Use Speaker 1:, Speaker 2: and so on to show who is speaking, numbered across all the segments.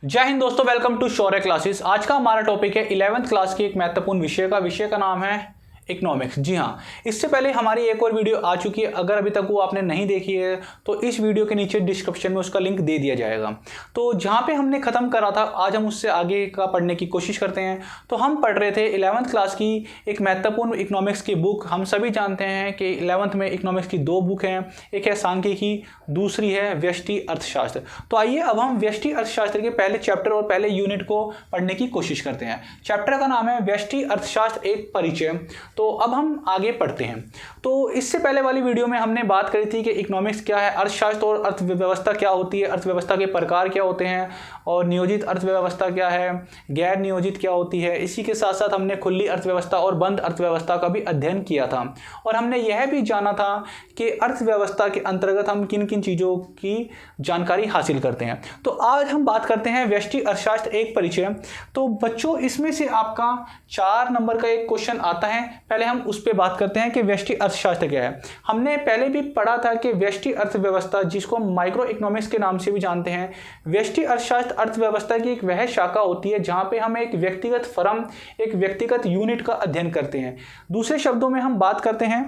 Speaker 1: जय हिंद दोस्तों, welcome to Shaurya classes. आज का हमारा टॉपिक है 11th क्लास की एक महत्वपूर्ण विषय का नाम है इकोनॉमिक्स। जी हाँ, इससे पहले हमारी एक और वीडियो आ चुकी है। अगर अभी तक वो आपने नहीं देखी है तो इस वीडियो के नीचे डिस्क्रिप्शन में उसका लिंक दे दिया जाएगा। तो जहाँ पे हमने ख़त्म करा था, आज हम उससे आगे का पढ़ने की कोशिश करते हैं। तो हम पढ़ रहे थे 11th क्लास की एक महत्वपूर्ण इकोनॉमिक्स की बुक। हम सभी जानते हैं कि 11th में इकोनॉमिक्स की दो बुक हैं, एक है सांख्यिकी, दूसरी है व्यष्टि अर्थशास्त्र। तो आइए अब हम व्यष्टि अर्थशास्त्र के पहले चैप्टर और पहले यूनिट को पढ़ने की कोशिश करते हैं। चैप्टर का नाम है व्यष्टि अर्थशास्त्र एक परिचय। तो अब हम आगे पढ़ते हैं। तो इससे पहले वाली वीडियो में हमने बात करी थी कि इकोनॉमिक्स क्या है, अर्थशास्त्र और अर्थव्यवस्था क्या होती है, अर्थव्यवस्था के प्रकार क्या होते हैं, और नियोजित अर्थव्यवस्था क्या है, गैर नियोजित क्या होती है। इसी के साथ साथ हमने खुली अर्थव्यवस्था और बंद अर्थव्यवस्था का भी अध्ययन किया था। और हमने यह भी जाना था कि अर्थव्यवस्था के अंतर्गत हम किन किन चीज़ों की जानकारी हासिल करते हैं। तो आज हम बात करते हैं व्यष्टि अर्थशास्त्र एक परिचय। तो बच्चों, इसमें से आपका 4 नंबर का एक क्वेश्चन आता है। पहले हम उस पर बात करते हैं कि व्यष्टि अर्थशास्त्र क्या है। हमने पहले भी पढ़ा था कि व्यष्टि अर्थव्यवस्था, जिसको हम माइक्रो इकोनॉमिक्स के नाम से भी जानते हैं, व्यष्टि अर्थशास्त्र अर्थव्यवस्था की एक वह शाखा होती है जहां पे हम एक व्यक्तिगत फर्म, एक व्यक्तिगत यूनिट का अध्ययन करते हैं। दूसरे शब्दों में हम बात करते हैं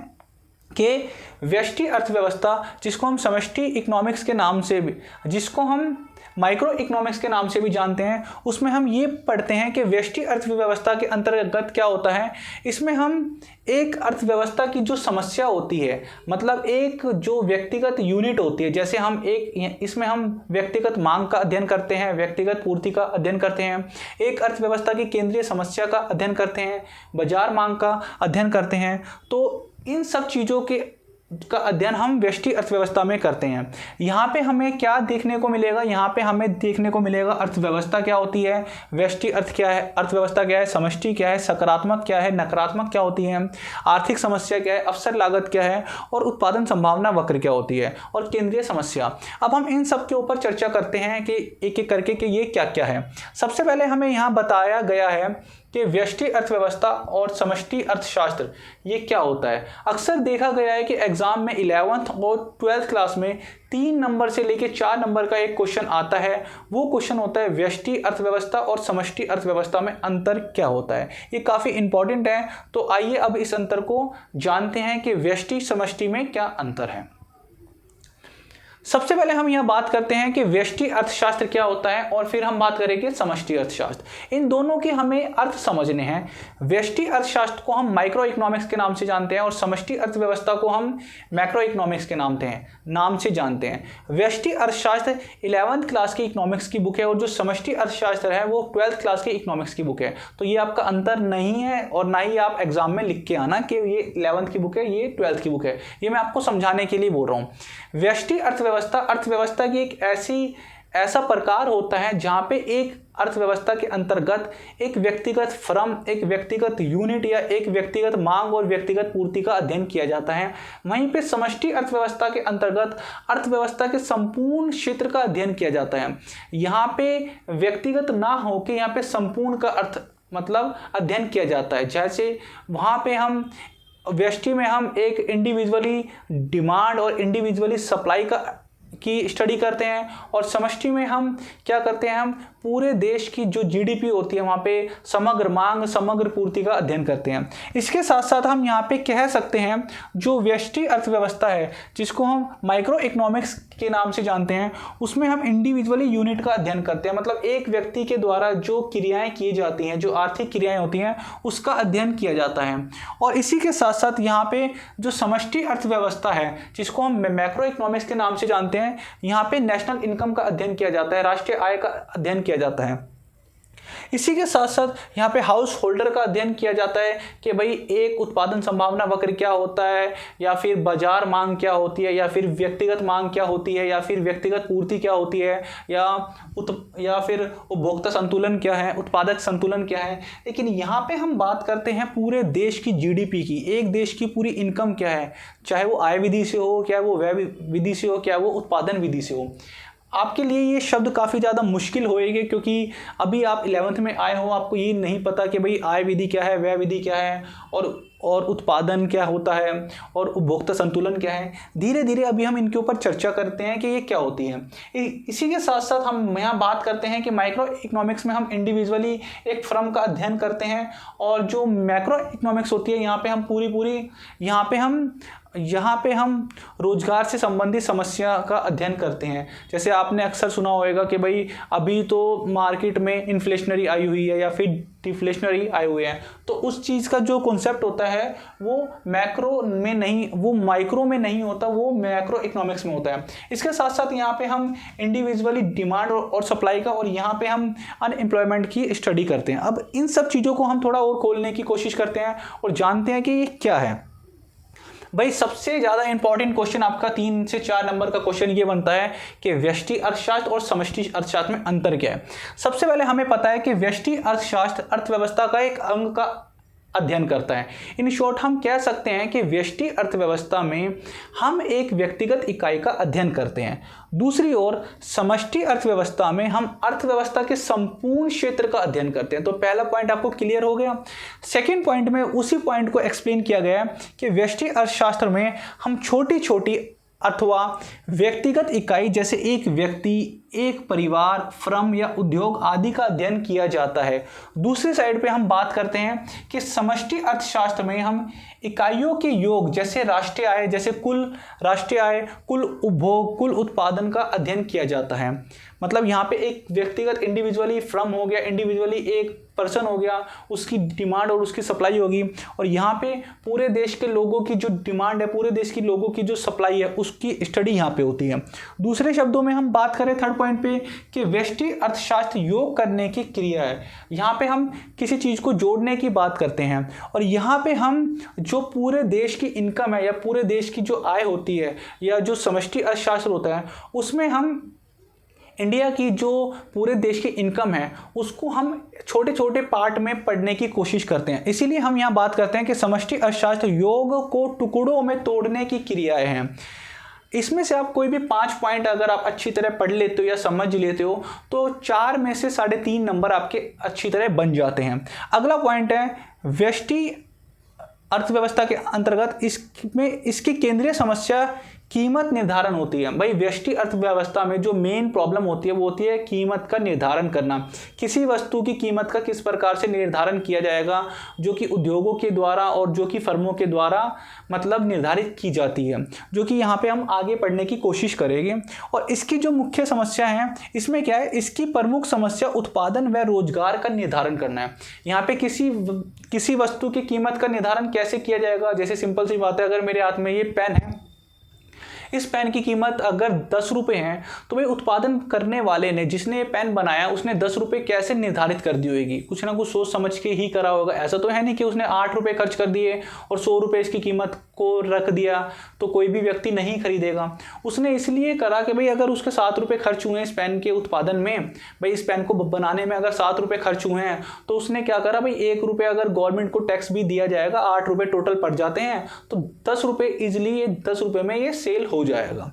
Speaker 1: कि व्यष्टि अर्थव्यवस्था, जिसको हम समष्टि इकोनॉमिक्स के नाम से भी, जिसको हम माइक्रो इकोनॉमिक्स के नाम से भी जानते हैं, उसमें हम ये पढ़ते हैं कि व्यष्टि अर्थव्यवस्था के अंतर्गत क्या होता है। इसमें हम एक अर्थव्यवस्था की जो समस्या होती है, मतलब एक जो व्यक्तिगत यूनिट होती है, जैसे हम इसमें हम व्यक्तिगत मांग का अध्ययन करते हैं, व्यक्तिगत पूर्ति का अध्ययन करते हैं, एक अर्थव्यवस्था की केंद्रीय समस्या का अध्ययन करते हैं, बाजार मांग का अध्ययन करते हैं। तो इन सब चीज़ों का अध्ययन हम व्यष्टि अर्थव्यवस्था में करते हैं। यहाँ पे हमें क्या देखने को मिलेगा, यहाँ पे हमें देखने को मिलेगा अर्थव्यवस्था क्या होती है, व्यष्टि अर्थ क्या है, अर्थव्यवस्था क्या है, समष्टि क्या है, सकारात्मक क्या है, नकारात्मक क्या होती है, आर्थिक समस्या क्या है, अवसर लागत क्या है, और उत्पादन संभावना वक्र क्या होती है, और केंद्रीय समस्या। अब हम इन सब के ऊपर चर्चा करते हैं कि एक एक करके कि ये क्या क्या है। सबसे पहले हमें यहाँ बताया गया है कि व्यष्टि अर्थव्यवस्था और समष्टि अर्थशास्त्र ये क्या होता है। अक्सर देखा गया है कि एग्जाम में 11th और 12th क्लास में 3 नंबर से लेकर 4 नंबर का एक क्वेश्चन आता है। वो क्वेश्चन होता है व्यष्टि अर्थव्यवस्था और समष्टि अर्थव्यवस्था में अंतर क्या होता है। ये काफ़ी इंपॉर्टेंट है। तो आइए अब इस अंतर को जानते हैं कि व्यष्टि समष्टि में क्या अंतर है। सबसे पहले हम यह बात करते हैं कि व्यष्टि अर्थशास्त्र क्या होता है, और फिर हम बात करेंगे समष्टि अर्थशास्त्र। इन दोनों के हमें अर्थ समझने हैं। व्यष्टि अर्थशास्त्र को हम माइक्रो इकोनॉमिक्स के नाम से जानते हैं और समष्टि अर्थव्यवस्था को हम मैक्रो इकोनॉमिक्स के नाम से जानते हैं। व्यष्टि अर्थशास्त्र 11th क्लास की इकोनॉमिक्स की बुक है, और जो समष्टि अर्थशास्त्र है वो 12th क्लास की इकोनॉमिक्स की बुक है। तो ये आपका अंतर नहीं है, और ना ही आप एग्जाम में लिख के आना कि ये 11th की बुक है, ये 12th की बुक है। ये मैं आपको समझाने के लिए बोल रहा हूँ। व्यष्टि अर्थव्यवस्था की एक ऐसा प्रकार होता है जहां पे एक अर्थव्यवस्था के अंतर्गत एक व्यक्तिगत फर्म, एक व्यक्तिगत यूनिट या एक व्यक्तिगत मांग और व्यक्तिगत पूर्ति का अध्ययन किया जाता है। वहीं पे समष्टि अर्थव्यवस्था के अंतर्गत अर्थव्यवस्था के संपूर्ण क्षेत्र का अध्ययन किया जाता है। यहाँ पे व्यक्तिगत ना होकर यहाँ पे संपूर्ण का अर्थ मतलब अध्ययन किया जाता है। जैसे वहाँ पे हम व्यष्टि में हम एक इंडिविजुअली डिमांड और इंडिविजुअली सप्लाई की स्टडी करते हैं, और समष्टि में हम क्या करते हैं, हम पूरे देश की जो जीडीपी होती है वहाँ पे समग्र मांग, समग्र पूर्ति का अध्ययन करते हैं। इसके साथ साथ हम यहाँ पे कह सकते हैं जो व्यष्टि अर्थव्यवस्था है, जिसको हम माइक्रो इकोनॉमिक्स के नाम से जानते हैं, उसमें हम इंडिविजुअली यूनिट का अध्ययन करते हैं। मतलब एक व्यक्ति के द्वारा जो क्रियाएं की जाती हैं, जो आर्थिक क्रियाएं होती हैं, उसका अध्ययन किया जाता है। और इसी के साथ साथ यहाँ पे जो समष्टि अर्थव्यवस्था है, जिसको हम मैक्रो इकोनॉमिक्स के नाम से जानते हैं, यहाँ पे नेशनल इनकम का अध्ययन किया जाता है, राष्ट्रीय आय का अध्ययन किया जाता है। इसी के साथ साथ यहाँ पे हाउस होल्डर का अध्ययन किया जाता है कि भाई एक उत्पादन संभावना वक्र क्या होता है, या फिर बाजार मांग क्या होती है, या फिर व्यक्तिगत मांग क्या होती है, या फिर व्यक्तिगत पूर्ति क्या होती है, या फिर उपभोक्ता संतुलन क्या है, उत्पादक संतुलन क्या है। लेकिन यहाँ पे हम बात करते हैं पूरे देश की जीडीपी की, एक देश की पूरी इनकम क्या है, चाहे वो आय विधि से हो, क्या वो व्यय विधि से हो, क्या वो उत्पादन विधि से हो। आपके लिए ये शब्द काफ़ी ज़्यादा मुश्किल होएंगे, क्योंकि अभी आप 11th में आए हो, आपको ये नहीं पता कि भाई आय विधि क्या है, व्यय विधि क्या है, और और उत्पादन क्या होता है और उपभोक्ता संतुलन क्या है, धीरे धीरे अभी हम इनके ऊपर चर्चा करते हैं कि ये क्या होती है। इसी के साथ साथ हम यहाँ बात करते हैं कि माइक्रो इकोनॉमिक्स में हम इंडिविजुअली एक फर्म का अध्ययन करते हैं, और जो मैक्रो इकोनॉमिक्स होती है यहाँ पे हम पूरी यहाँ पे हम रोजगार से संबंधित समस्या का अध्ययन करते हैं। जैसे आपने अक्सर सुना होगा कि भाई अभी तो मार्केट में इन्फ्लेशनरी आई हुई है या फिर डिफ्लेशनरी आई हुई है, तो उस चीज़ का जो कॉन्सेप्ट होता है वो मैक्रो में नहीं, वो माइक्रो में नहीं होता, वो मैक्रो इकोनॉमिक्स में होता है। इसके साथ साथ यहाँ पे हम इंडिविजुअली डिमांड और सप्लाई का, और यहाँ पे हम अनएम्प्लॉयमेंट की स्टडी करते हैं। अब इन सब चीज़ों को हम थोड़ा और खोलने की कोशिश करते हैं और जानते हैं कि ये क्या है। भाई सबसे ज़्यादा इंपॉर्टेंट क्वेश्चन आपका 3 से 4 नंबर का क्वेश्चन ये बनता है कि व्यष्टि अर्थशास्त्र और समष्टि अर्थशास्त्र में अंतर क्या है। सबसे पहले हमें पता है कि व्यष्टि अर्थशास्त्र अर्थव्यवस्था का एक अंग का अध्ययन करता है। इन शॉर्ट हम कह सकते हैं कि व्यष्टि अर्थव्यवस्था में हम एक व्यक्तिगत इकाई का अध्ययन करते हैं। दूसरी ओर समष्टि अर्थव्यवस्था में हम अर्थव्यवस्था के संपूर्ण क्षेत्र का अध्ययन करते हैं। तो पहला पॉइंट आपको क्लियर हो गया। सेकंड पॉइंट में उसी पॉइंट को एक्सप्लेन किया गया है कि व्यष्टि अर्थशास्त्र में हम छोटी छोटी अथवा व्यक्तिगत इकाई जैसे एक व्यक्ति, एक परिवार, फर्म या उद्योग आदि का अध्ययन किया जाता है। दूसरी साइड पे हम बात करते हैं कि समष्टि अर्थशास्त्र में हम इकाइयों के योग जैसे राष्ट्रीय आय, जैसे कुल राष्ट्रीय आय, कुल उपभोग, कुल उत्पादन का अध्ययन किया जाता है। मतलब यहाँ पे एक व्यक्तिगत इंडिविजुअली फर्म हो गया, इंडिविजुअली एक पर्सन हो गया, उसकी डिमांड और उसकी सप्लाई होगी, और यहाँ पे पूरे देश के लोगों की जो डिमांड है, पूरे देश के लोगों की जो सप्लाई है, उसकी स्टडी यहाँ पे होती है। दूसरे शब्दों में हम बात करें थर्ड पॉइंट पे कि व्यष्टि अर्थशास्त्र योग करने की क्रिया है। यहाँ पे हम किसी चीज़ को जोड़ने की बात करते हैं, और यहाँ पे हम जो पूरे देश की इनकम है या पूरे देश की जो आय होती है या जो समष्टि अर्थशास्त्र होता है, उसमें हम इंडिया की जो पूरे देश की इनकम है उसको हम छोटे छोटे पार्ट में पढ़ने की कोशिश करते हैं। इसीलिए हम यहाँ बात करते हैं कि समष्टि अर्थशास्त्र योग को टुकड़ों में तोड़ने की क्रियाएं हैं। इसमें से आप कोई भी 5 पॉइंट अगर आप अच्छी तरह पढ़ लेते हो या समझ लेते हो तो 4 में से 3.5 नंबर आपके अच्छी तरह बन जाते हैं। अगला पॉइंट है व्यष्टि अर्थव्यवस्था के अंतर्गत इसकी केंद्रीय समस्या कीमत निर्धारण होती है। भाई व्यष्टि अर्थव्यवस्था में जो मेन प्रॉब्लम होती है वो होती है कीमत का निर्धारण करना। किसी वस्तु की कीमत का किस प्रकार से निर्धारण किया जाएगा, जो कि उद्योगों के द्वारा और जो कि फर्मों के द्वारा मतलब निर्धारित की जाती है, जो कि यहाँ पे हम आगे पढ़ने की कोशिश करेंगे। और इसकी जो मुख्य समस्या है इसमें क्या है, इसकी प्रमुख समस्या उत्पादन व रोजगार का निर्धारण करना है। यहाँ पे किसी वस्तु की कीमत का निर्धारण कैसे किया जाएगा। जैसे सिंपल सी बात है, अगर मेरे हाथ में ये पेन है, इस पेन की कीमत अगर 10 रुपये है तो भाई उत्पादन करने वाले ने, जिसने ये पेन बनाया, उसने 10 रुपये कैसे निर्धारित कर दी होगी, कुछ ना कुछ सोच समझ के ही करा होगा। ऐसा तो है नहीं कि उसने 8 रुपये खर्च कर दिए और 100 रुपये इसकी कीमत को रख दिया तो कोई भी व्यक्ति नहीं खरीदेगा। उसने इसलिए करा कि भाई अगर उसके 7 रुपये खर्च हुए इस पेन के उत्पादन में, भाई इस पेन को बनाने में अगर 7 रुपये खर्च हुए हैं तो उसने क्या करा, भाई 1 रुपये अगर गवर्नमेंट को टैक्स भी दिया जाएगा, 8 रुपये टोटल पड़ जाते हैं, तो 10 रुपये ईजिली ये 10 रुपये में ये सेल हो जाएगा।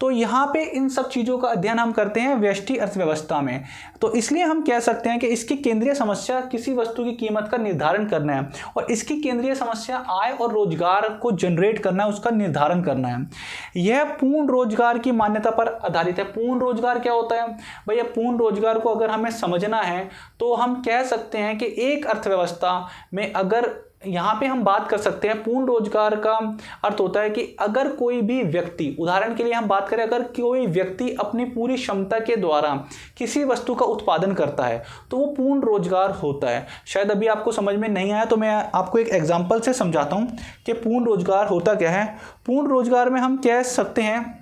Speaker 1: तो यहाँ पे इन सब चीज़ों का अध्ययन हम करते हैं व्यष्टि अर्थव्यवस्था में। तो इसलिए हम कह सकते हैं कि इसकी केंद्रीय समस्या किसी वस्तु की कीमत का निर्धारण करना है, और इसकी केंद्रीय समस्या आय और रोजगार को जनरेट करना है, उसका निर्धारण करना है। यह पूर्ण रोजगार की मान्यता पर आधारित है। पूर्ण रोजगार क्या होता है भैया? पूर्ण रोजगार को अगर हमें समझना है तो हम कह सकते हैं कि एक अर्थव्यवस्था में, अगर यहाँ पे हम बात कर सकते हैं, पूर्ण रोजगार का अर्थ होता है कि अगर कोई भी व्यक्ति, उदाहरण के लिए हम बात करें, अगर कोई व्यक्ति अपनी पूरी क्षमता के द्वारा किसी वस्तु का उत्पादन करता है तो वो पूर्ण रोजगार होता है। शायद अभी आपको समझ में नहीं आया तो मैं आपको एक एग्जाम्पल से समझाता हूँ कि पूर्ण रोजगार होता क्या है। पूर्ण रोजगार में हम कह सकते हैं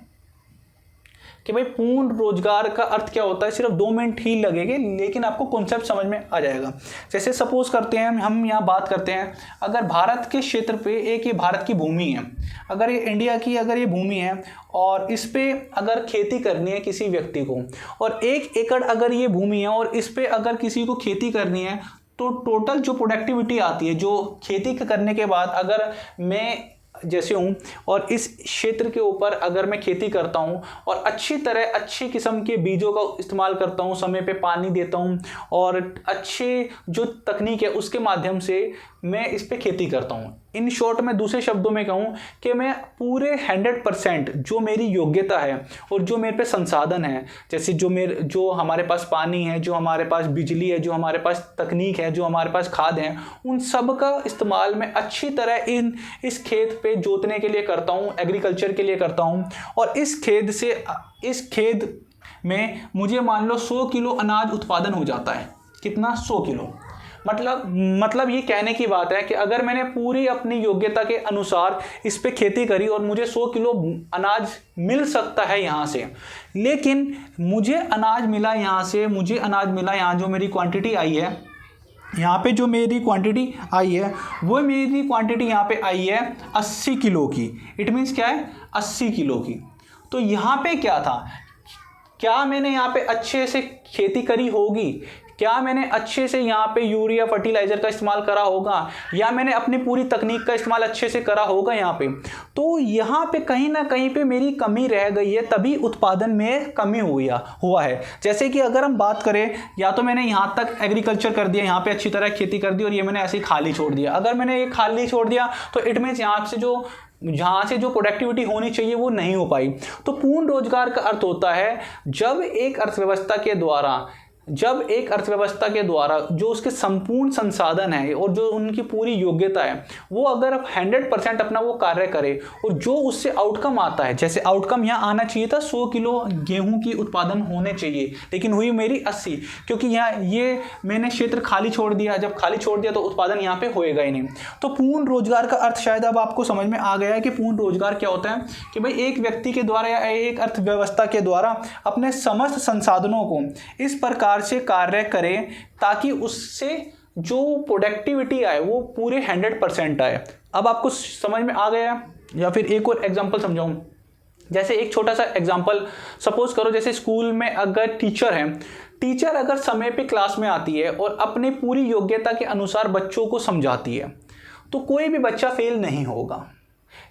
Speaker 1: कि भाई पूर्ण रोजगार का अर्थ क्या होता है। सिर्फ 2 मिनट ही लगेंगे लेकिन आपको कॉन्सेप्ट समझ में आ जाएगा। जैसे सपोज करते हैं, हम यहाँ बात करते हैं, अगर भारत के क्षेत्र पे एक ये भारत की भूमि है, अगर ये इंडिया की अगर ये भूमि है और इस पे अगर खेती करनी है किसी व्यक्ति को, और 1 एकड़ अगर ये भूमि है और इस पे अगर किसी को खेती करनी है, तो टोटल जो प्रोडक्टिविटी आती है, जो खेती करने के बाद अगर मैं जैसे हूँ और इस क्षेत्र के ऊपर अगर मैं खेती करता हूँ और अच्छी तरह अच्छी किस्म के बीजों का इस्तेमाल करता हूँ, समय पे पानी देता हूँ और अच्छे जो तकनीक है उसके माध्यम से मैं इस पे खेती करता हूँ, इन शॉर्ट मैं दूसरे शब्दों में कहूँ कि मैं पूरे 100% जो मेरी योग्यता है और जो मेरे पे संसाधन है, जैसे जो हमारे पास पानी है, जो हमारे पास बिजली है, जो हमारे पास तकनीक है, जो हमारे पास खाद है, उन सब का इस्तेमाल मैं अच्छी तरह इस खेत पे जोतने के लिए करता हूँ, एग्रीकल्चर के लिए करता हूँ। और इस खेत में मुझे मान लो 100 किलो अनाज उत्पादन हो जाता है। कितना? 100 किलो। मतलब ये कहने की बात है कि अगर मैंने पूरी अपनी योग्यता के अनुसार इस पे खेती करी और मुझे 100 किलो अनाज मिल सकता है यहाँ से, लेकिन मुझे अनाज मिला यहाँ जो मेरी क्वांटिटी आई है, यहाँ पे जो मेरी क्वांटिटी आई है वो मेरी क्वांटिटी यहाँ पे आई है 80 किलो की। इट मीन्स क्या है? 80 किलो की। तो यहाँ पे क्या था? क्या मैंने यहाँ पे अच्छे से खेती करी होगी? क्या मैंने अच्छे से यहाँ पे यूरिया फर्टिलाइजर का इस्तेमाल करा होगा? या मैंने अपनी पूरी तकनीक का इस्तेमाल अच्छे से करा होगा यहाँ पे? तो यहाँ पे कहीं ना कहीं पे मेरी कमी रह गई है, तभी उत्पादन में कमी हुआ है। जैसे कि अगर हम बात करें, या तो मैंने यहाँ तक एग्रीकल्चर कर दिया, यहाँ पे अच्छी तरह खेती कर दी और ये मैंने ऐसे ही खाली छोड़ दिया। अगर मैंने ये खाली छोड़ दिया तो इट मीन्स जहाँ से जो प्रोडक्टिविटी होनी चाहिए वो नहीं हो पाई। तो पूर्ण रोजगार का अर्थ होता है जब एक अर्थव्यवस्था के द्वारा जो उसके संपूर्ण संसाधन है और जो उनकी पूरी योग्यता है, वो अगर 100% अपना वो कार्य करे और जो उससे आउटकम आता है, जैसे आउटकम यहाँ आना चाहिए था 100 किलो गेहूं की उत्पादन होने चाहिए, लेकिन हुई मेरी 80, क्योंकि यहाँ ये मैंने क्षेत्र खाली छोड़ दिया। जब खाली छोड़ दिया तो उत्पादन यहाँ पे होएगा ही नहीं। तो पूर्ण रोजगार का अर्थ शायद अब आपको समझ में आ गया है कि पूर्ण रोजगार क्या होता है, कि भाई एक व्यक्ति के द्वारा या एक अर्थव्यवस्था के द्वारा अपने समस्त संसाधनों को इस प्रकार से कार्य करें ताकि उससे जो प्रोडक्टिविटी आए वो पूरे 100% आए। अब आपको समझ में आ गया? या फिर एक और एग्जांपल समझाऊं। जैसे एक छोटा सा एग्जांपल सपोज करो, जैसे स्कूल में अगर टीचर अगर समय पे क्लास में आती है और अपनी पूरी योग्यता के अनुसार बच्चों को समझाती है, तो कोई भी बच्चा फेल नहीं होगा।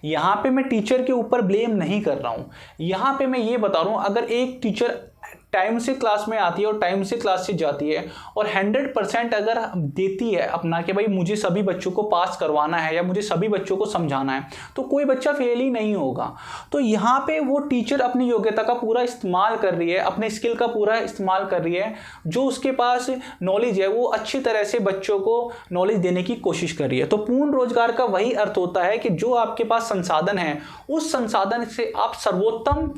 Speaker 1: यहाँ पे मैं टीचर के ऊपर ब्लेम नहीं कर रहा हूँ, यहाँ पे मैं ये बता रहा हूँ, अगर एक टीचर टाइम से क्लास में आती है और टाइम से क्लास से जाती है और 100% अगर देती है अपना कि भाई मुझे सभी बच्चों को पास करवाना है या मुझे सभी बच्चों को समझाना है, तो कोई बच्चा फेल ही नहीं होगा। तो यहाँ पे वो टीचर अपनी योग्यता का पूरा इस्तेमाल कर रही है, अपने स्किल का पूरा इस्तेमाल कर रही है, जो उसके पास नॉलेज है वो अच्छी तरह से बच्चों को नॉलेज देने की कोशिश कर रही है। तो पूर्ण रोजगार का वही अर्थ होता है कि जो आपके पास संसाधन है, उस संसाधन से आप सर्वोत्तम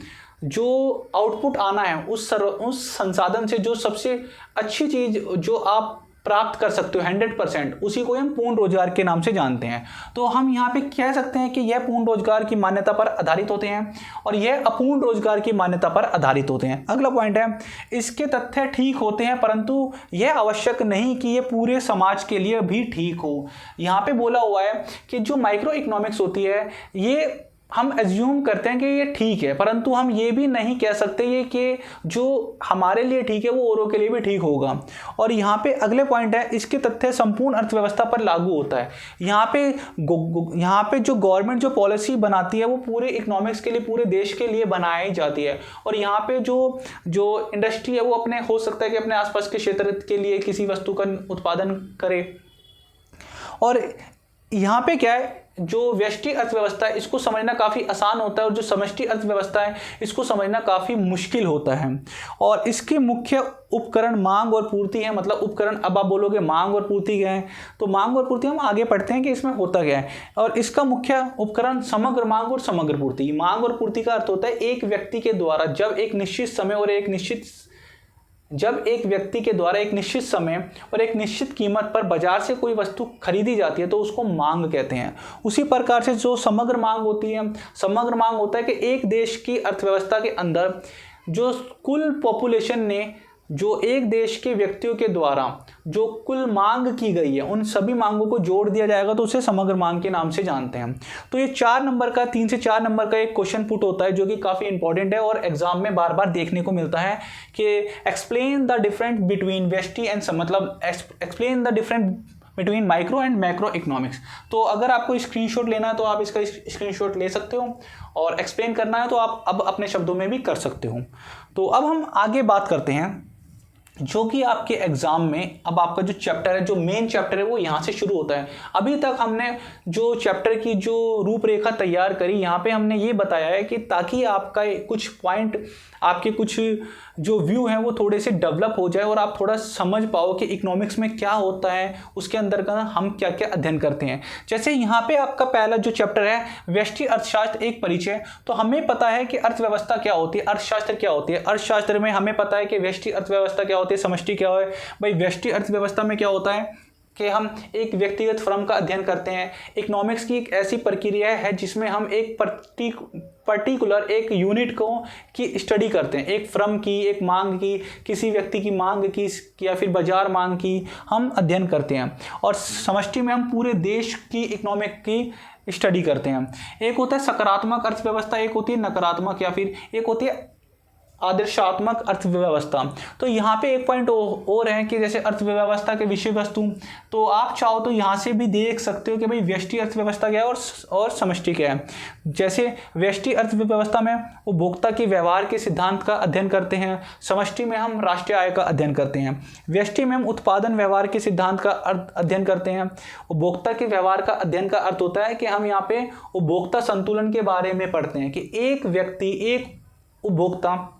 Speaker 1: जो आउटपुट आना है, उस संसाधन से जो सबसे अच्छी चीज जो आप प्राप्त कर सकते हो 100%, उसी को हम पूर्ण रोजगार के नाम से जानते हैं। तो हम यहाँ पे कह सकते हैं कि यह पूर्ण रोजगार की मान्यता पर आधारित होते हैं और यह अपूर्ण रोजगार की मान्यता पर आधारित होते हैं। अगला पॉइंट है, इसके तथ्य ठीक होते हैं परंतु यह आवश्यक नहीं कि यह पूरे समाज के लिए भी ठीक हो। यहाँ पे बोला हुआ है कि जो माइक्रो इकोनॉमिक्स होती है, ये हम एज्यूम करते हैं कि ये ठीक है, परंतु हम ये भी नहीं कह सकते ये कि जो हमारे लिए ठीक है वो औरों के लिए भी ठीक होगा। और यहाँ पे अगले पॉइंट है, इसके तथ्य संपूर्ण अर्थव्यवस्था पर लागू होता है। यहाँ पे जो गवर्नमेंट जो पॉलिसी बनाती है वो पूरे इकोनॉमिक्स के लिए, पूरे देश के लिए बनाई जाती है। और यहाँ पे जो इंडस्ट्री है वो अपने हो सकता है कि अपने आसपास के क्षेत्र के लिए किसी वस्तु का उत्पादन करे। और यहाँ पे क्या है, जो व्यष्टि अर्थव्यवस्था है इसको समझना काफ़ी आसान होता है और जो समष्टि अर्थव्यवस्था है इसको समझना काफ़ी मुश्किल होता है। और इसके मुख्य उपकरण मांग और पूर्ति है। मतलब उपकरण, अब आप बोलोगे मांग और पूर्ति क्या है, तो मांग और पूर्ति हम आगे पढ़ते हैं कि इसमें होता क्या है। और इसका मुख्य उपकरण समग्र मांग और समग्र पूर्ति। मांग और पूर्ति का अर्थ होता है एक व्यक्ति के द्वारा जब एक निश्चित समय और एक निश्चित कीमत पर बाजार से कोई वस्तु खरीदी जाती है तो उसको मांग कहते हैं। उसी प्रकार से जो समग्र मांग होती है, समग्र मांग होता है कि एक देश की अर्थव्यवस्था के अंदर जो कुल पॉपुलेशन ने, जो एक देश के व्यक्तियों के द्वारा जो कुल मांग की गई है, उन सभी मांगों को जोड़ दिया जाएगा तो उसे समग्र मांग के नाम से जानते हैं। तो ये 3 से 4 नंबर का एक क्वेश्चन पुट होता है जो कि काफ़ी इंपॉर्टेंट है और एग्जाम में बार बार देखने को मिलता है कि एक्सप्लेन द डिफरेंस बिटवीन व्यष्टि एंड, मतलब explain the difference between micro and macro economics. तो अगर आपको स्क्रीनशॉट लेना है तो आप इसका स्क्रीनशॉट ले सकते हो और एक्सप्लेन करना है तो आप अब अपने शब्दों में भी कर सकते हो। तो अब हम आगे बात करते हैं। जो कि आपके एग्जाम में अब आपका जो चैप्टर है, जो मेन चैप्टर है, वो यहाँ से शुरू होता है। अभी तक हमने जो चैप्टर की जो रूपरेखा तैयार करी, यहाँ पे हमने ये बताया है कि ताकि आपका कुछ पॉइंट, आपके कुछ जो व्यू हैं वो थोड़े से डेवलप हो जाए और आप थोड़ा समझ पाओ कि इकोनॉमिक्स में क्या होता है, उसके अंदर का हम क्या क्या अध्ययन करते हैं। जैसे यहाँ पे आपका पहला जो चैप्टर है व्यष्टि अर्थशास्त्र एक परिचय, तो हमें पता है कि अर्थव्यवस्था क्या होती है, अर्थशास्त्र क्या होती है। अर्थशास्त्र में हमें पता है कि व्यष्टि अर्थव्यवस्था क्या होती है, समष्टि क्या है। भाई व्यष्टि अर्थव्यवस्था में क्या होता है कि हम एक व्यक्तिगत फर्म का अध्ययन करते हैं। इकोनॉमिक्स की एक ऐसी प्रक्रिया है जिसमें हम एक पर्टिकुलर एक यूनिट को की स्टडी करते हैं, एक फर्म की, एक मांग की, किसी व्यक्ति की मांग की या फिर बाजार मांग की हम अध्ययन करते हैं। और समष्टि में हम पूरे देश की इकोनॉमिक की स्टडी करते हैं। एक होता है सकारात्मक अर्थव्यवस्था, एक होती है नकारात्मक, या फिर एक होती है आदर्शात्मक अर्थव्यवस्था। तो यहाँ पे एक पॉइंट और है कि जैसे अर्थव्यवस्था के विषय वस्तु, तो आप चाहो तो यहाँ से भी देख सकते हो कि भाई व्यष्टि अर्थव्यवस्था क्या है और समष्टि क्या है। जैसे व्यष्टि अर्थव्यवस्था में उपभोक्ता के व्यवहार के सिद्धांत का अध्ययन करते हैं, समष्टि में हम राष्ट्रीय आय का अध्ययन करते हैं, व्यष्टि में हम उत्पादन व्यवहार के सिद्धांत का अध्ययन करते हैं। उपभोक्ता के व्यवहार का अध्ययन का अर्थ होता है कि हम यहाँ पे उपभोक्ता संतुलन के बारे में पढ़ते हैं कि एक व्यक्ति, एक उपभोक्ता,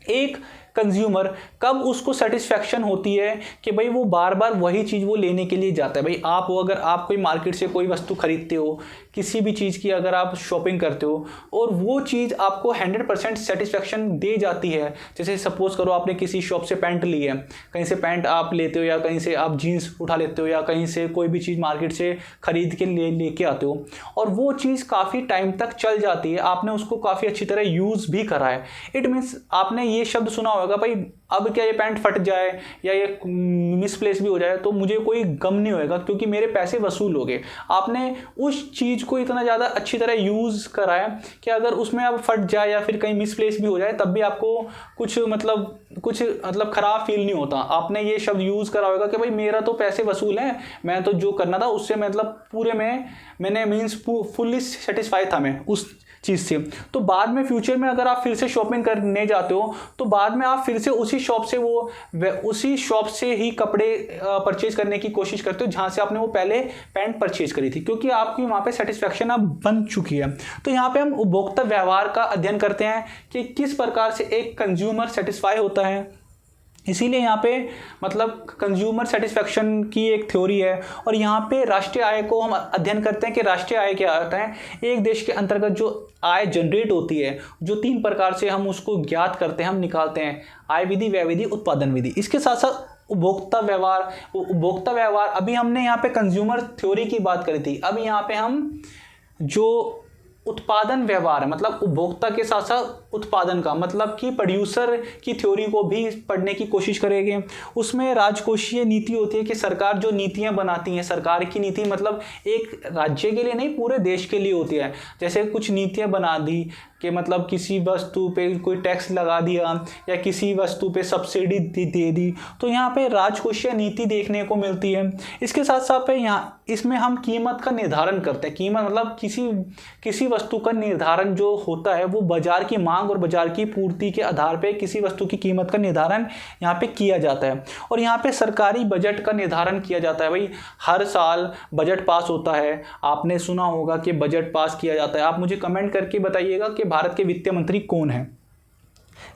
Speaker 1: एक कंज्यूमर कब उसको सेटिस्फैक्शन होती है कि भाई वो बार बार वही चीज़ वो लेने के लिए जाता है। भाई आप हो, अगर आप कोई मार्केट से कोई वस्तु खरीदते हो, किसी भी चीज़ की अगर आप शॉपिंग करते हो और वो चीज़ आपको 100% सेटिस्फैक्शन दे जाती है, जैसे सपोज करो आपने किसी शॉप से पैंट ली है, कहीं से पैंट आप लेते हो या कहीं से आप जीन्स उठा लेते हो या कहीं से कोई भी चीज़ मार्केट से खरीद के लेके आते हो और वो चीज़ काफ़ी टाइम तक चल जाती है, आपने उसको काफ़ी अच्छी तरह यूज़ भी करा है। इट मीन्स आपने ये शब्द सुना होगा, भाई अब क्या ये पैंट फट जाए या ये मिसप्लेस भी हो जाए तो मुझे कोई गम नहीं होएगा क्योंकि मेरे पैसे वसूल हो गए। आपने उस चीज़ को इतना ज़्यादा अच्छी तरह यूज़ करा है कि अगर उसमें अब फट जाए या फिर कहीं मिसप्लेस भी हो जाए तब भी आपको कुछ मतलब ख़राब फील नहीं होता। आपने ये शब्द यूज़ करा होगा कि भाई मेरा तो पैसे वसूल हैं, मैं तो जो करना था उससे मतलब पूरे में मैंने मीन्स फुल्ली सेटिस्फाई था मैं उस चीज़ से। तो बाद में फ्यूचर में अगर आप फिर से शॉपिंग करने जाते हो तो बाद में आप फिर से उसी शॉप से ही कपड़े परचेज करने की कोशिश करते हो जहाँ से आपने वो पहले पैंट परचेज करी थी, क्योंकि आपकी वहाँ पे सेटिस्फैक्शन अब बन चुकी है। तो यहाँ पे हम उपभोक्ता व्यवहार का अध्ययन करते हैं कि किस प्रकार से एक कंज्यूमर सेटिस्फाई होता है। इसीलिए यहाँ पे मतलब कंज्यूमर सेटिस्फैक्शन की एक थ्योरी है। और यहाँ पे राष्ट्रीय आय को हम अध्ययन करते हैं कि राष्ट्रीय आय क्या होता है। एक देश के अंतर्गत जो आय जनरेट होती है, जो 3 प्रकार से हम उसको ज्ञात करते हैं, हम निकालते हैं, आय विधि, व्यय विधि, उत्पादन विधि। इसके साथ साथ उपभोक्ता व्यवहार अभी हमने यहाँ पे कंज्यूमर थ्योरी की बात करी थी, अब यहाँ पे हम जो उत्पादन व्यवहार है मतलब उपभोक्ता के साथ साथ उत्पादन का मतलब कि प्रोड्यूसर की थ्योरी को भी पढ़ने की कोशिश करेंगे। उसमें राजकोषीय नीति होती है कि सरकार जो नीतियां बनाती हैं, सरकार की नीति मतलब एक राज्य के लिए नहीं पूरे देश के लिए होती है। जैसे कुछ नीतियां बना दी कि मतलब किसी वस्तु पे कोई टैक्स लगा दिया या किसी वस्तु पे सब्सिडी दे दी, तो यहाँ पे राजकोषीय नीति देखने को मिलती है। इसके साथ साथ यहाँ इसमें हम कीमत का निर्धारण करते हैं। कीमत मतलब किसी वस्तु का निर्धारण जो होता है वो बाजार की मांग और बाजार की पूर्ति के आधार पे किसी वस्तु की कीमत का निर्धारण यहाँ पे किया जाता है। और यहाँ पे सरकारी बजट का निर्धारण किया जाता है। भाई हर साल बजट पास होता है, आपने सुना होगा कि बजट पास किया जाता है। आप मुझे कमेंट करके बताइएगा कि भारत के वित्त मंत्री कौन है।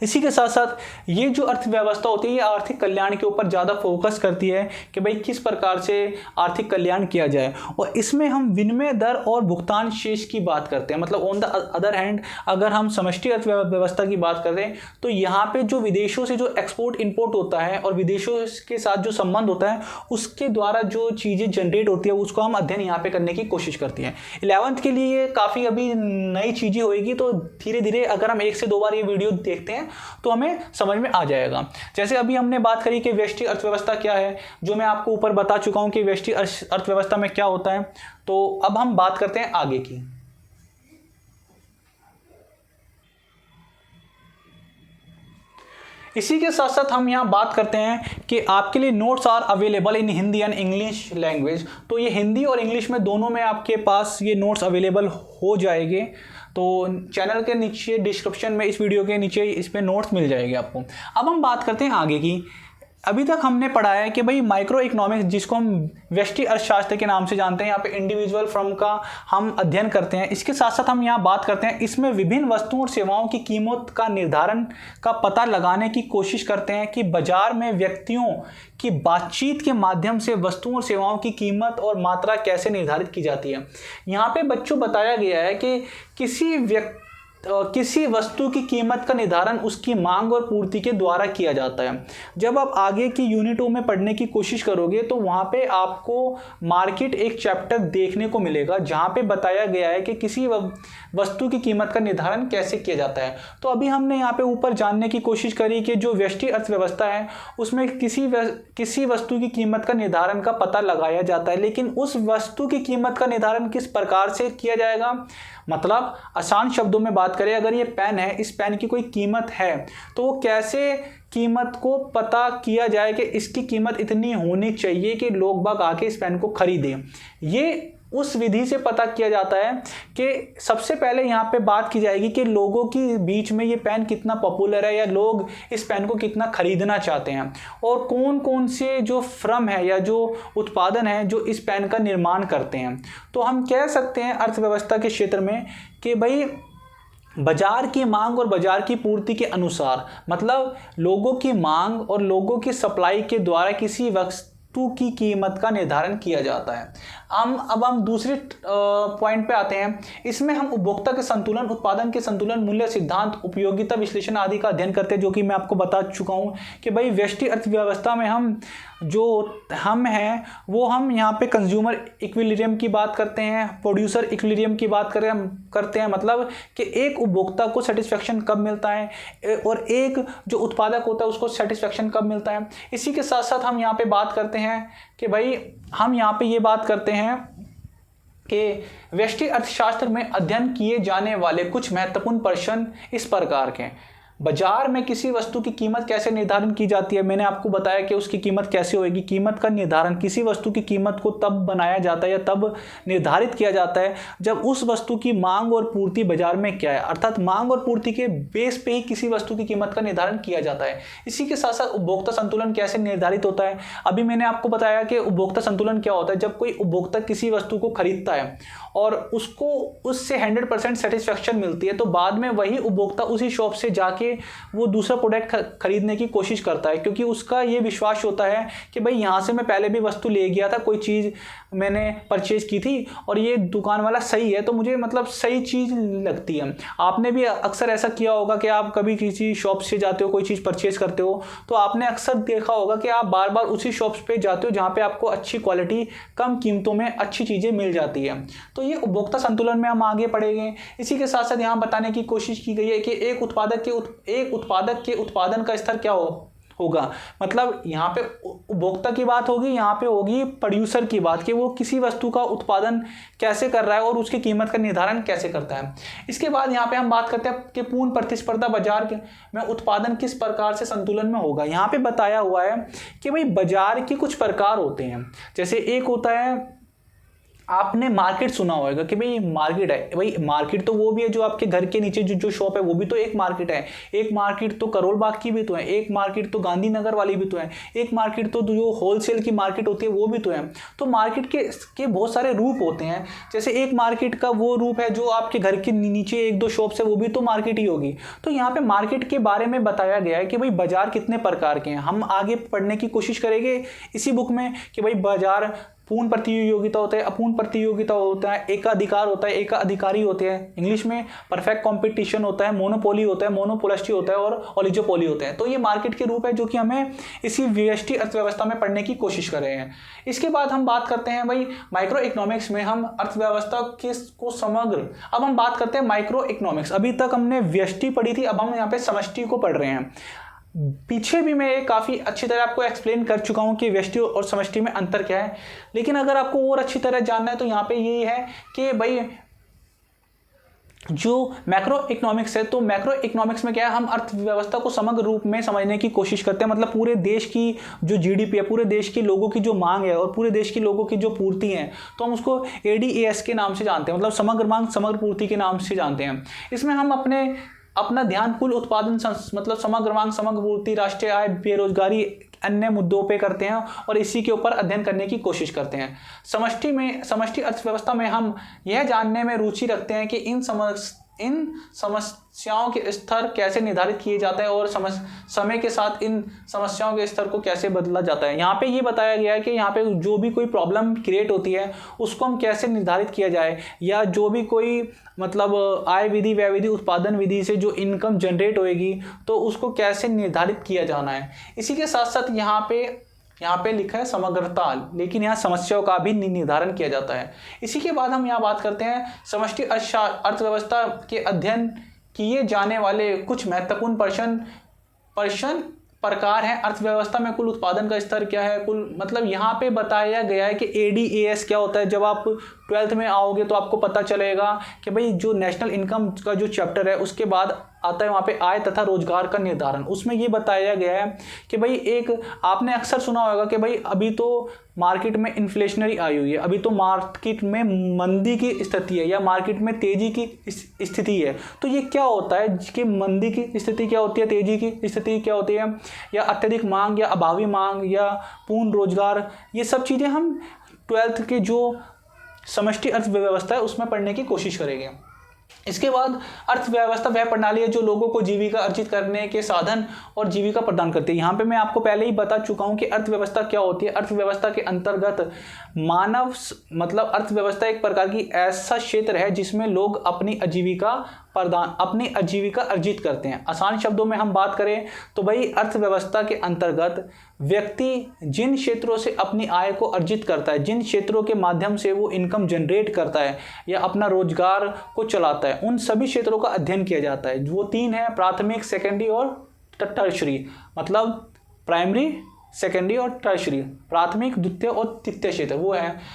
Speaker 1: इसी के साथ साथ ये जो अर्थव्यवस्था होती है ये आर्थिक कल्याण के ऊपर ज़्यादा फोकस करती है कि भाई किस प्रकार से आर्थिक कल्याण किया जाए। और इसमें हम विनिमय दर और भुगतान शेष की बात करते हैं। मतलब ऑन द अदर हैंड अगर हम समष्टि अर्थव्यवस्था की बात करें तो यहाँ पे जो विदेशों से जो एक्सपोर्ट इंपोर्ट होता है और विदेशों के साथ जो संबंध होता है उसके द्वारा जो चीज़ें जनरेट होती है उसको हम अध्ययन यहाँ पे करने की कोशिश करते हैं। 11th के लिए काफ़ी अभी नई चीज़ें होएगी, तो धीरे धीरे अगर हम 1 से 2 बार ये वीडियो देखते हैं तो हमें समझ में आ जाएगा। जैसे अभी हमने बात करी कि व्यष्टि अर्थव्यवस्था क्या है, जो मैं आपको ऊपर बता चुका हूं कि व्यष्टि अर्थव्यवस्था में क्या होता है। तो अब हम बात करते हैं आगे की। इसी के साथ साथ हम यहाँ बात करते हैं कि आपके लिए notes are available in Hindi and English language. तो ये हिंदी और इंग्लिश में दोनों में आपके पास ये नोट्स अवेलेबल हो जाएंगे। तो चैनल के नीचे डिस्क्रिप्शन में इस वीडियो के नीचे इस पर नोट्स मिल जाएंगे आपको। अब हम बात करते हैं आगे की। अभी तक हमने पढ़ा है कि भाई माइक्रो इकोनॉमिक्स, जिसको हम व्यष्टि अर्थशास्त्र के नाम से जानते हैं, यहाँ पे इंडिविजुअल फर्म का हम अध्ययन करते हैं। इसके साथ साथ हम यहाँ बात करते हैं, इसमें विभिन्न वस्तुओं और सेवाओं की कीमत का निर्धारण का पता लगाने की कोशिश करते हैं कि बाजार में व्यक्तियों की बातचीत के माध्यम से वस्तुओं और सेवाओं की कीमत और मात्रा कैसे निर्धारित की जाती है। यहाँ पे बच्चों बताया गया है कि किसी वस्तु की कीमत का निर्धारण उसकी मांग और पूर्ति के द्वारा किया जाता है। जब आप आगे की यूनिटों में पढ़ने की कोशिश करोगे तो वहाँ पे आपको मार्केट एक चैप्टर देखने को मिलेगा जहाँ पे बताया गया है कि किसी वस्तु की कीमत का निर्धारण कैसे किया जाता है। तो अभी हमने यहाँ पे ऊपर जानने की कोशिश करी कि जो व्यष्टि अर्थव्यवस्था है उसमें किसी वस्तु की कीमत का निर्धारण का पता लगाया जाता है, लेकिन उस वस्तु की कीमत का निर्धारण किस प्रकार से किया जाएगा। मतलब आसान शब्दों में बात करें, अगर ये पेन है, इस पेन की कोई कीमत है तो वो कैसे कीमत को पता किया जाए कि इसकी कीमत इतनी होनी चाहिए कि लोग बाग आके इस पेन को खरीदें। ये उस विधि से पता किया जाता है कि सबसे पहले यहाँ पे बात की जाएगी कि लोगों के बीच में ये पेन कितना पॉपुलर है या लोग इस पेन को कितना खरीदना चाहते हैं, और कौन कौन से जो फर्म है या जो उत्पादन है जो इस पेन का निर्माण करते हैं। तो हम कह सकते हैं अर्थव्यवस्था के क्षेत्र में कि भाई बाजार की मांग और बाजार की पूर्ति के अनुसार, मतलब लोगों की मांग और लोगों की सप्लाई के द्वारा किसी वस्तु की कीमत का निर्धारण किया जाता है। अब हम दूसरे पॉइंट पे आते हैं। इसमें हम उपभोक्ता के संतुलन, उत्पादन के संतुलन, मूल्य सिद्धांत, उपयोगिता विश्लेषण आदि का अध्ययन करते हैं, जो कि मैं आपको बता चुका हूँ कि भाई व्यष्टि अर्थव्यवस्था में हम हैं वो हम यहाँ पे कंज्यूमर इक्विलिब्रियम की बात करते हैं, प्रोड्यूसर इक्विलिब्रियम की बात करते हैं। मतलब कि एक उपभोक्ता को सेटिस्फेक्शन कब मिलता है और एक जो उत्पादक होता है उसको सेटिस्फेक्शन कब मिलता है। इसी के साथ साथ हम यहाँ पे बात करते हैं कि भाई हम यहाँ पे ये बात करते हैं कि व्यष्टि अर्थशास्त्र में अध्ययन किए जाने वाले कुछ महत्वपूर्ण प्रश्न इस प्रकार के हैं। बाजार में किसी वस्तु की कीमत कैसे निर्धारण की जाती है। मैंने आपको बताया कि उसकी कीमत कैसे होगी। कीमत का निर्धारण, किसी वस्तु की कीमत को तब बनाया जाता है या तब निर्धारित किया जाता है जब उस वस्तु की मांग और पूर्ति बाजार में क्या है, अर्थात मांग और पूर्ति के बेस पे ही किसी वस्तु की कीमत का निर्धारण किया जाता है। इसी के साथ साथ उपभोक्ता संतुलन कैसे निर्धारित होता है। अभी मैंने आपको बताया कि उपभोक्ता संतुलन क्या होता है। जब कोई उपभोक्ता किसी वस्तु को खरीदता है और उसको उससे 100% सेटिस्फेक्शन मिलती है तो बाद में वही उपभोक्ता उसी शॉप से जाके वो दूसरा प्रोडक्ट खरीदने की कोशिश करता है, क्योंकि उसका ये विश्वास होता है कि भाई यहाँ से मैं पहले भी वस्तु ले गया था, कोई चीज़ मैंने परचेज की थी और ये दुकान वाला सही है तो मुझे मतलब सही चीज़ लगती है। आपने भी अक्सर ऐसा किया होगा कि आप कभी किसी शॉप से जाते हो, कोई चीज़ परचेज करते हो तो आपने अक्सर देखा होगा कि आप बार बार उसी शॉप्स पे जाते हो जहाँ पे आपको अच्छी क्वालिटी, कम कीमतों में अच्छी चीज़ें मिल जाती है। तो ये उपभोक्ता संतुलन में हम आगे पढ़ेंगे। इसी के साथ साथ यहाँ बताने की कोशिश की गई है कि एक उत्पादक के उत्पादन का स्तर क्या होगा। मतलब यहाँ पे उपभोक्ता की बात होगी, यहाँ पे होगी प्रोड्यूसर की बात कि वो किसी वस्तु का उत्पादन कैसे कर रहा है और उसकी कीमत का निर्धारण कैसे करता है। इसके बाद यहाँ पे हम बात करते हैं कि पूर्ण प्रतिस्पर्धा बाजार में उत्पादन किस प्रकार से संतुलन में होगा। यहाँ पे बताया हुआ है कि भाई बाजार के कुछ प्रकार होते हैं। जैसे एक होता है, आपने मार्केट सुना होगा कि भाई मार्केट है। भाई मार्केट तो वो भी है जो आपके घर के नीचे जो शॉप है वो भी तो एक मार्केट है। एक मार्केट तो करोल बाग की भी तो है, एक मार्केट तो गांधीनगर वाली भी तो है, एक मार्केट तो जो होलसेल की मार्केट होती है वो भी तो है। तो मार्केट के बहुत सारे रूप होते हैं। जैसे एक मार्केट का वो रूप है जो आपके घर के नीचे एक दो शॉप्स है, वो भी तो मार्केट ही होगी। तो यहाँ पे मार्केट के बारे में बताया गया है कि भाई बाजार कितने प्रकार के हैं। हम आगे पढ़ने की कोशिश करेंगे इसी बुक में कि भाई बाजार पूर्ण प्रतियोगिता होता है, अपूर्ण प्रतियोगिता होता है, एकाधिकार होता है, एकाधिकारी होते हैं, इंग्लिश में परफेक्ट कंपटीशन होता है, मोनोपोली होता है, मोनोपोलिस्टी होता है और ओलिगोपोली होते हैं। तो ये मार्केट के रूप है जो कि हमें इसी व्यष्टि अर्थव्यवस्था में पढ़ने की कोशिश कर रहे हैं। इसके बाद हम बात करते हैं भाई माइक्रो इकोनॉमिक्स में हम अर्थव्यवस्था को समग्र, अब हम बात करते हैं माइक्रो इकोनॉमिक्स। अभी तक हमने व्यष्टि पढ़ी थी, अब हम यहाँ पे समष्टि को पढ़ रहे हैं। पीछे भी मैं काफ़ी अच्छी तरह आपको एक्सप्लेन कर चुका हूँ कि व्यष्टि और समष्टि में अंतर क्या है, लेकिन अगर आपको और अच्छी तरह जानना है तो यहाँ पे यही है कि भाई जो मैक्रो इकोनॉमिक्स है, तो मैक्रो इकोनॉमिक्स में क्या है, हम अर्थव्यवस्था को समग्र रूप में समझने की कोशिश करते हैं। मतलब पूरे देश की जो जीडीपी है, पूरे देश के लोगों की जो मांग है और पूरे देश के लोगों की जो पूर्ति है, तो हम उसको एडीएएस के नाम से जानते हैं, मतलब समग्र मांग समग्र पूर्ति के नाम से जानते हैं। इसमें हम अपना ध्यान कुल उत्पादन मतलब समग्र मांग समग्र पूर्ति, राष्ट्रीय आय, बेरोजगारी अन्य मुद्दों पे करते हैं और इसी के ऊपर अध्ययन करने की कोशिश करते हैं। समष्टि अर्थव्यवस्था में हम यह जानने में रुचि रखते हैं कि इन समस्याओं के स्तर कैसे निर्धारित किए जाते हैं और समय के साथ इन समस्याओं के स्तर को कैसे बदला जाता है। यहाँ पे ये बताया गया है कि यहाँ पे जो भी कोई प्रॉब्लम क्रिएट होती है उसको हम कैसे निर्धारित किया जाए, या जो भी कोई मतलब आय विधि, व्यय विधि, उत्पादन विधि से जो इनकम जनरेट होएगी तो उसको कैसे निर्धारित किया जाना है। इसी के साथ साथ यहाँ पे लिखा है समग्रता, लेकिन यहाँ समस्याओं का भी निर्धारण किया जाता है। इसी के बाद हम यहाँ बात करते हैं समष्टि अर्थव्यवस्था के अध्ययन किए जाने वाले कुछ महत्वपूर्ण प्रश्न प्रकार हैं। अर्थव्यवस्था में कुल उत्पादन का स्तर क्या है, कुल मतलब यहाँ पे बताया गया है कि ADAS क्या होता है। जब आप 12th में आओगे तो आपको पता चलेगा कि भाई जो नेशनल इनकम का जो चैप्टर है उसके बाद आता है वहाँ पे आय तथा रोजगार का निर्धारण। उसमें ये बताया गया है कि भाई एक आपने अक्सर सुना होगा कि भाई अभी तो मार्केट में इन्फ्लेशनरी आई हुई है, अभी तो मार्केट में मंदी की स्थिति है या मार्केट में तेजी की स्थिति है। तो ये क्या होता है कि मंदी की स्थिति क्या होती है, तेजी की स्थिति क्या होती है, या अत्यधिक मांग या अभावी मांग या पूर्ण रोजगार, ये सब चीज़ें हम 12th के जो समष्टि अर्थव्यवस्था है उसमें पढ़ने की कोशिश करेंगे। इसके बाद अर्थव्यवस्था वह प्रणाली है जो लोगों को जीविका अर्जित करने के साधन और जीविका प्रदान करती है। यहाँ पे मैं आपको पहले ही बता चुका हूँ कि अर्थव्यवस्था क्या होती है। अर्थव्यवस्था के अंतर्गत अर्थव्यवस्था एक प्रकार की ऐसा क्षेत्र है जिसमें लोग अपनी आजीविका अर्जित करते हैं। आसान शब्दों में हम बात करें तो भाई अर्थव्यवस्था के अंतर्गत व्यक्ति जिन क्षेत्रों से अपनी आय को अर्जित करता है, जिन क्षेत्रों के माध्यम से वो इनकम जनरेट करता है या अपना रोजगार को चलाता है, उन सभी क्षेत्रों का अध्ययन किया जाता है। वो 3 है, प्राथमिक, सेकेंडरी और टर्शरी, मतलब प्राइमरी, सेकेंडरी और टर्शरी, प्राथमिक, द्वितीय और तृतीय क्षेत्र वो है।